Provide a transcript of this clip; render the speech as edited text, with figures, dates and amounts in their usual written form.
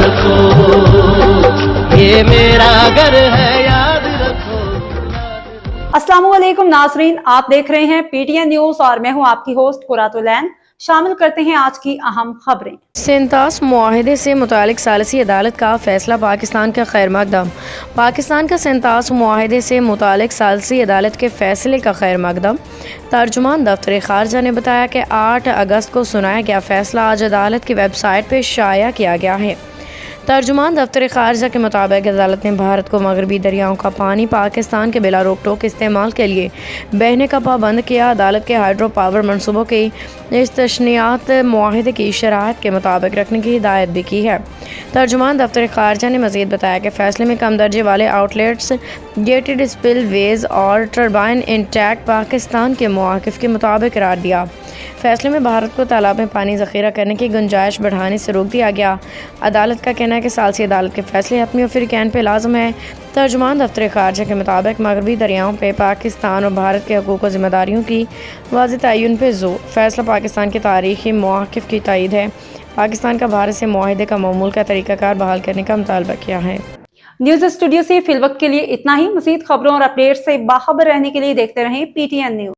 رکھو، یہ میرا گھر ہے یاد رکھو۔ السلام علیکم ناظرین، آپ دیکھ رہے ہیں پی ٹی این نیوز اور میں ہوں آپ کی ہوسٹ قرۃ العین۔ شامل کرتے ہیں آج کی اہم خبریں۔ سینتاس معاہدے سے متعلق ثالثی عدالت کا فیصلہ پاکستان کا خیر مقدم۔ پاکستان کا سینتاس معاہدے سے متعلق ثالثی عدالت کے فیصلے کا خیر مقدم۔ ترجمان دفتر خارجہ نے بتایا کہ 8 اگست کو سنایا گیا فیصلہ آج عدالت کی ویب سائٹ پہ شائع کیا گیا ہے۔ ترجمان دفتر خارجہ کے مطابق عدالت نے بھارت کو مغربی دریاؤں کا پانی پاکستان کے بلا روک ٹوک استعمال کے لیے بہنے کا پابند کیا۔ عدالت کے ہائیڈرو پاور منصوبوں کی استثنیات معاہدے کی شرائط کے مطابق رکھنے کی ہدایت بھی کی ہے۔ ترجمان دفتر خارجہ نے مزید بتایا کہ فیصلے میں کم درجے والے آؤٹ لیٹس، گیٹڈ اسپل ویز اور ٹربائن انٹیک پاکستان کے مواقف کے مطابق قرار دیا۔ فیصلے میں بھارت کو تالاب میں پانی ذخیرہ کرنے کی گنجائش بڑھانے سے روک دیا گیا۔ عدالت کا کہنا ہے کہ ثالثی عدالت کے فیصلے حتمی و فریقین پہ لازم ہے۔ ترجمان دفتر خارجہ کے مطابق مغربی دریاؤں پہ پاکستان اور بھارت کے حقوق و ذمہ داریوں کی واضح تعین پہ زور۔ فیصلہ پاکستان کے تاریخی مواقف کی تائید ہے۔ پاکستان کا بھارت سے معاہدے کا معمول کا طریقہ کار بحال کرنے کا مطالبہ کیا ہے۔ نیوز اسٹوڈیو سے فی الوقت کے لیے اتنا ہی۔ مزید خبروں اور اپڈیٹ سے باخبر رہنے کے لیے دیکھتے رہیں پی ٹی این نیوز۔